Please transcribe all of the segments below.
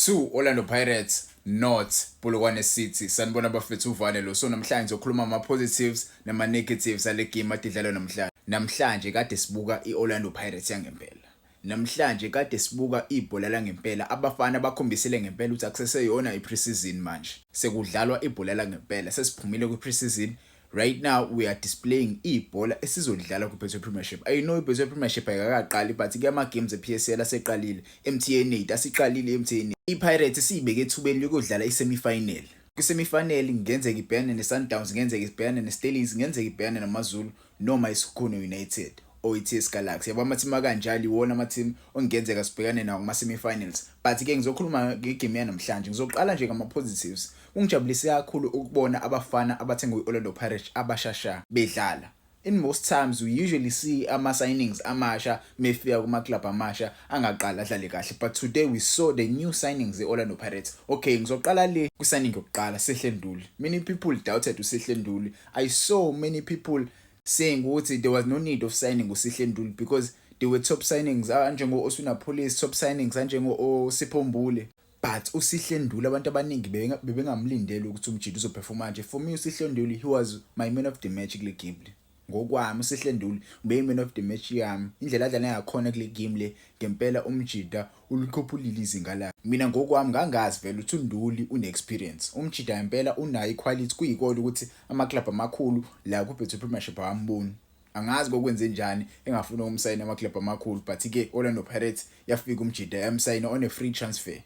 2 Orlando Pirates, not Polokwane City. Sanibona bafethu uvane lo. So namhlanje sokhuluma ama-positives nama-negatives ale game adidlalwa namhlanje. Namhlanje kade sibuka i-Orlando Pirates yangempela. Namhlanje kade sibuka ibhola langempela. Abafana bakhombisile ngempela ukuthi akuseseyona i-preseason manje. Sekudlalwa ibhola langempela. Sesiphumile kwi-preseason. Right now we are displaying ibhola esizolidlala ku-Betway Premiership. I know i-Betway Premiership ayikaqali but kuyama games e-PSL aseqalile. MTN 8 asiqalile MTN. I-Pirates siyibeke ethubeni lokudlala i-semi-final. Kwi-semi-final ngenzeka ibhekane ne-Sundowns, ngenzeka ibhekane ne-Stallions, ngenzeka ibhekane namaZulu noma iSkhune United or iTS Galaxy. Yabo ama-team kanjalo iwona ama-team ongenzeka sibhekane nawo kuma-semi-finals. But ke ngizokhuluma ngegame yanamhlanje. Ngizoqala nje ngama-positives. Ungijabulise kakhulu ukubona abafana abathenga i-Orlando Pirates abashasha bedlala. In most times we usually see ama-signings amasha mefika kuma-club amasha angaqala adlale kahle, but today we saw the new signings e-Orlando Pirates. Okay, ngizoqala le ku-signing yokuqala Sihle Nduli. Many people doubted uSihle Nduli. I saw many people saying ukuthi there was no need of signing uSihle Nduli because there were top signings anjengo-Oswina Police, top signings anjengo-Sipho Mbule. But uSihle Nduli abantu abaningi bebengamlindele ukuthi umjidi uzoperforma nje. For me uSihle Nduli, he was my man of the match kule game le. Ngokwami uSihle Nduli ube man of the match yami. Indlela adlala ngakhona kule game le ngempela umjida ulikhuphulile izinga la. Mina ngokwami ngangazi vele ukuthi uNduli une-experience. Umjida ngempela unayo iquality kuyikona ukuthi ama-club amakhulu la ku-Betway Premiership awamboni. Angazi kokwenze njani engafuna ukumsayina ama-club amakhulu, but ke Orlando Pirates yafika umjida yamsayina on a free transfer.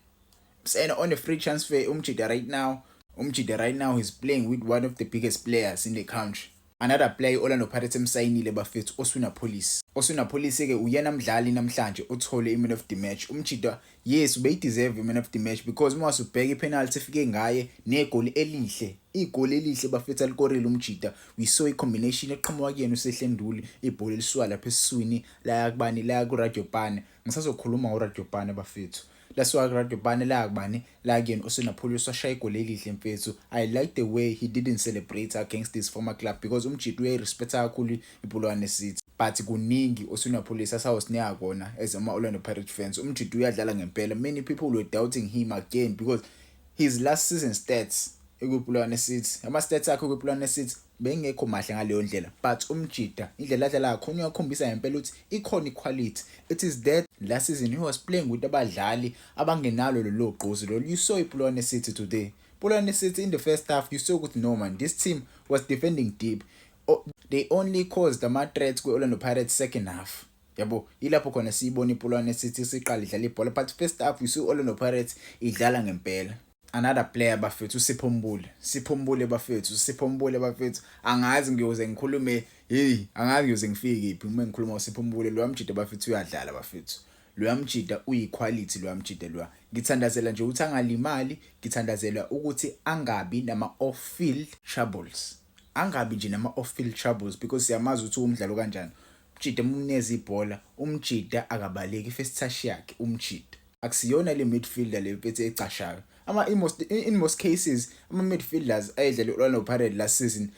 On a free transfer, Umjida right now is playing with one of the biggest players in the country. Another player Orlando Pirates emsayinile bafethu Oswina Police. Oswina Police ke uyena mdlali namhlanje uthole i-man of the match. Umjida yes ubeyideserve i-man of the match because uma usubheka i-penalty efike ngaye negoli elihle. Igoli elihle bafethu alikorile umjida. We saw i-combination eqhamuka kuyena uSihle Nduli, ibhola elisuka lapha esiswini la kubani la kuRadjopane. Ngisazokhuluma ngoRadjopane bafethu. Laswa Radjopane la kubani la kuyena Oswina Police washaya igoli elihle mfethu. I like the way he didn't celebrate against his former club because umjidi uyayirespecta kakhulu iPolokwane City. But kuningi Oswina Police asawusinika kona as ama-Orlando Pirates fans. Umjidi uyadlala ngempela. Many people were doubting him again because his last season stats eKuPolokwane City, ama-stats akhe eKuPolokwane City bengekho mahle ngaleyo ndlela, but umjida indlela adlala ngakhona uyakhombisa ngempela ukuthi ikhona equality. It is that last season he was playing with abadlali abangenalo lelo gqozi lo. You saw iPolokwane City today. Polokwane City in the first half you saw ukuthi no man, this team was defending deep. They only caused ama-threats ku-Orlando Pirates second half. Yabo ilapho khona siyibona iPolokwane City siqala idlala ibhola, but first half you saw Orlando Pirates idlala ngempela. Another player bafethu Sipho Mbule bafethu angazi ngiyoze ngikhulume angazi ngiyoze ngifike iphi uma ngikhuluma ngoSipho Mbule. Lo amjida bafethu uyadlala bafethu. Lo amjida uyiquality lo amjida. Ngithandazela nje ukuthi angalimali, ngithandazela ukuthi angabi nama-off-field troubles because siyamazi ukuthi umdlalo kanjani. Umjida umneze ibhola, umjida akabaleki first touch yakhe umjida. Akusiyona le midfielder le mfethu ecashayo. In most cases ama-midfielders ayedlala Orlando Pirates last season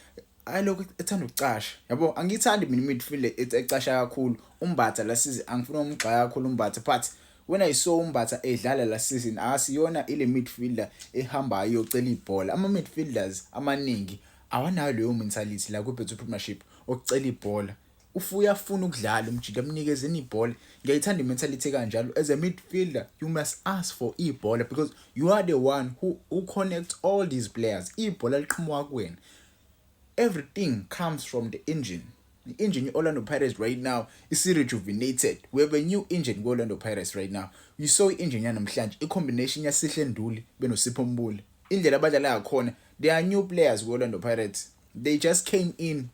ayilokhu ethanda ukucasha. Yabo angithandi mina midfielder ecasha kakhulu. Umbatha last season angifuna umgxaya kakhulu Umbatha, but when I saw Umbatha edlala last season asiyona ile midfielder ehambayo yocela ibhola. Ama-midfielders amaningi awanayo leyo mentality la ku-Betway Premiership okucela ibhola. Uyafuna ukudlala umjida amnikezeni ibhola. Ngiyayithanda i-mentality kanjalo. As a midfielder you must ask for ibhola because you are the one who connects all these players. Ibhola liqhamuka kuwena. Everything comes from the engine. The engine Orlando Pirates right now is rejuvenated. We have a new engine Orlando Pirates right now. You saw i-engine yanamhlanje, i-combination yaSihle Nduli benoSipho Mbule. Indlela abadlala ngakhona, they are new players Orlando Pirates. They just came in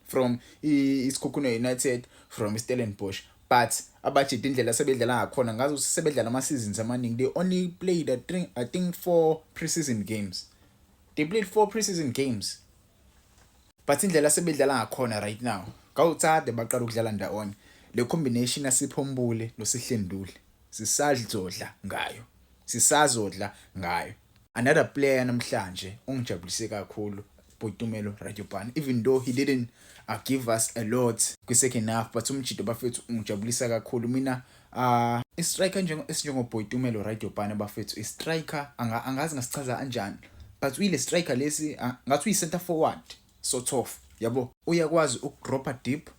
from iSkhune United, from Stellenbosch, but abajida indlela sebedlala ngakhona ngazi sebedlala ama-seasons amaningi. They only played I think 4 preseason games. They played 4 preseason games. But indlela sebedlala ngakhona right now kawutsade baqala ukudlala ndawonye. Le combination yaSipho Mbule noSihle Nduli sisazodla ngayo. Another player namhlanje ongijabulise kakhulu Boitumelo Radjopane, even though he didn't give us a lot kwi-second half, but umjida bafethu ungijabulisa kakhulu. Mina I-striker esinjengo Boitumelo Radio Bane bafethu i-striker angazi ngasichaza kanjani but uyile striker lesi ngathi uyi center forward sort of yabo uyakwazi ukudropa deep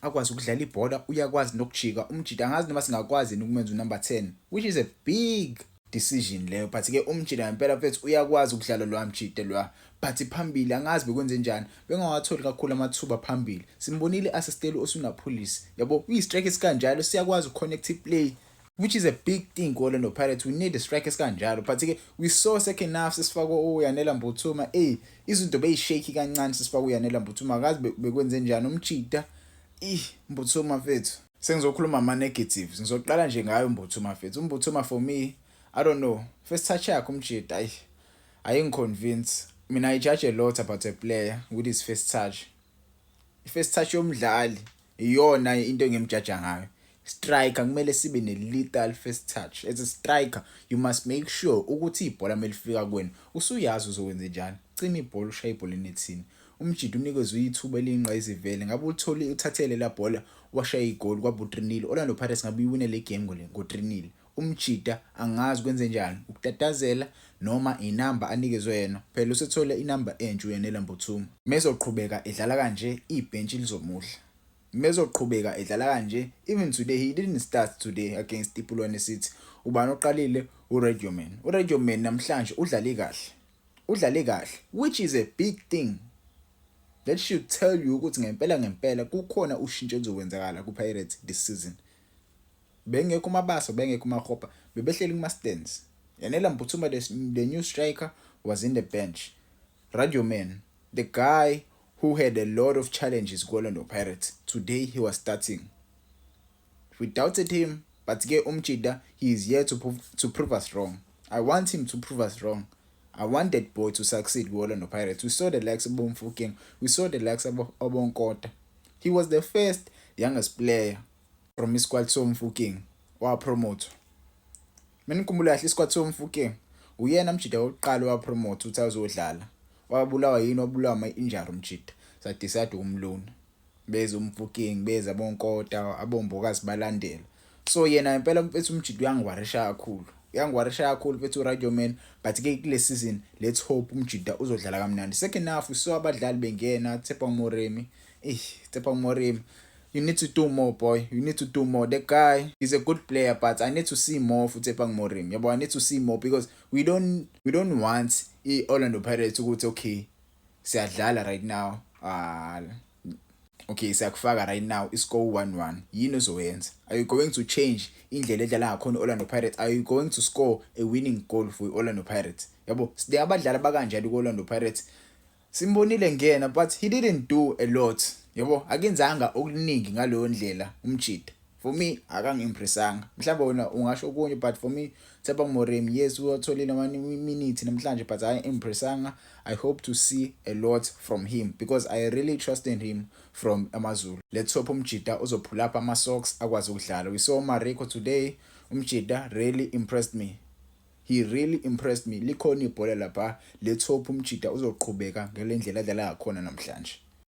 akwazi ukudlala ibhola uyakwazi nokujika umjida angazi noma singakwazi ukumenza number 10 which is a big decision leyo but ke umjida ngempela mfethu uyakwazi ukudlala lo amjida lo but phambili angazi bekwenze njani bengawatholi kakhulu amathuba phambili simbonile assisteli osunapolice yabo uyi-strike esikanjalo siyakwazi uconnect play which is a big thing Orlando Pirates. We need a striker kanjalo but ke we saw second half sisifakwa uYanela Mbuthuma izinto beyishake kancane sisifakwa uYanela Mbuthuma akazi bekwenze njani umjida Mbuthuma mfethu sengizokhuluma ama negatives ngizoqala nje ngayo Mbuthuma mfethu uMbuthuma for me I don't know first touch yakhe umjida ayingiconvince mina I judge a lot about a player with his first touch i-first touch yomdlali iyona into engimjaja ngayo striker kumele sibe ne-lethal first touch as a striker you must make sure ukuthi ibhola melifika kuwena usuyazi uzokwenza njani cima ibhola ushaya ibhola enethini umjida unikezwe ithuba elinqa izivele ngabe utholi uthathele la bhola washaya igoli kwaba u-3-0 Orlando Pirates ngabe iwine le game ngo-3-0 umjida angazi kwenze njani ukutatazela noma inamba anikezwe yena phela usethole inamba entsha uYanela Mbuthuma mezoqhubeka edlala kanje ibench lizomudla mezoqhubeka edlala kanje even today he didn't start today against Ipulwane City ubani oqalile uRadio Man namhlanje udlale kahle which is a big thing that should tell you ukuthi ngempela kukhona ushintsho oluzokwenzakala kuPirates this season bengekho mabasa bengekho mahopa bebehleli kuma stands Yanela Mbuthuma the new striker was in the bench Radio Man the guy who had a lot of challenges Orlando Pirates today he was starting we doubted him but ke umjida he is here to prove us wrong I want him to prove us wrong I want that boy to succeed with Orlando Pirates. We saw the likes of Bomfukeng. We saw the likes of Obonkota. He was the first youngest player from his squad Mfukeng wa promote. Mina ngikhumbula kahle isquad Mfukeng. Uyena mjida oqala wa promote uthi azodlala. Wabulawa yini wabulawa ama-injury umjida. Sadecide ukumlona. Beza uMfukeng, beza Bonkota, abombokazi balandela. So yena impela mfethu umjida uyangiwarisha kakhulu mfethu Radio Man but ke kule season let's hope umjida uzodlala kamnandi second half we saw abadlali bengena Tshepang Moremi you need to do more boy you need to do more the guy is a good player but I need to see more for Tshepang Moremi yabo I need to see more because we don't want Orlando Pirates ukuthi okay siyadlala right now okay siyakufaka right now iscore 1-1 yini uzoyenza are you going to change indlela edlala ngakhona Orlando Pirates are you going to score a winning goal for Orlando Pirates yabo side abadlali bakanjani kuOrlando Pirates simbonile ngena but he didn't do a lot yabo akenzanga okuningi ngaleyo ndlela umjida for me akangiimpressanga mhlawumbe wona ungasho okunye but for me Tshepang Moremi yes utholile ama minutes namhlanje but impressanga I hope to see a lot from him because I really trust in him from AmaZulu let's hope umjida uzophula up ama socks akwazi ukudlala we saw Mariko today umjida really impressed me he really impressed me likhona ibhola lapha let's hope umjida uzoqhubeka ngelendlela adlala ngakhona namhlanje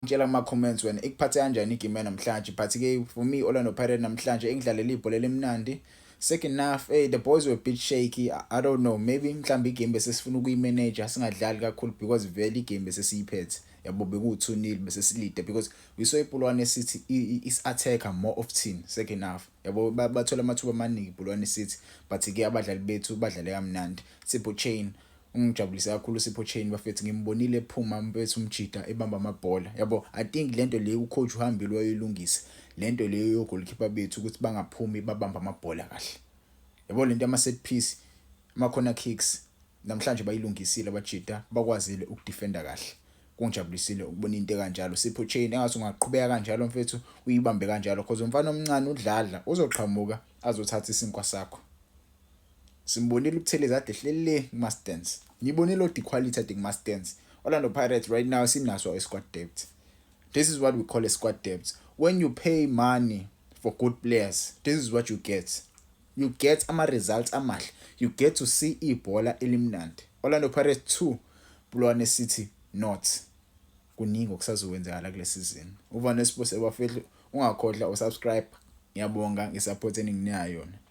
ngitshela ama comments wena ikuphathe kanjani igame namhlanje but ke for me Orlando Pirates namhlanje engidlalela ibhola lemnandi second half the boys were a bit shaky I don't know maybe mhlambi igame bese sifuna ukuyimanage singadlali kakhulu because vele igame bese siyiphethe yabo beku2-0 bese silide because we saw Ipulwane City is attacker more often second half yabo bathola amathuba amaningi Ipulwane City but ke abadlali bethu badlale kamnandi Sipho Chain ungijabulisa kakhulu Sipho Chain bafethu ngimbonile ephuma mfethu umjida ebamba amabhola yabo I think lento le ucoach uhambile wayilungisa lento leyo yogoalkeeper bethu ukuthi bangaphumi babamba amabhola kahle yabo lento ama set piece ama corner kicks namhlanje bayilungisile abajida bakwazile ukudefenda kahle kungijabulisile ukubona into kanjalo Sipho Chain engathi ungaqhubeka kanjalo mfethu uyibambe kanjalo because umfana omncane udlala uzoqhamuka azothatha isinkwa sakho simbonile uButhelezi ade hlele Masters ngibonile odi quality ade Masters Orlando Pirates right now sinaso a squad depth this is what we call a squad depth when you pay money for good players this is what you get ama results amahle you get to see ibhola elimnandi Orlando Pirates 2 Ipulwane City not kuningi okusazokwenzakala kule season uva neSports ebafethu ungakhohlwa usubscribe ngiyabonga ngesupport eninginika yona.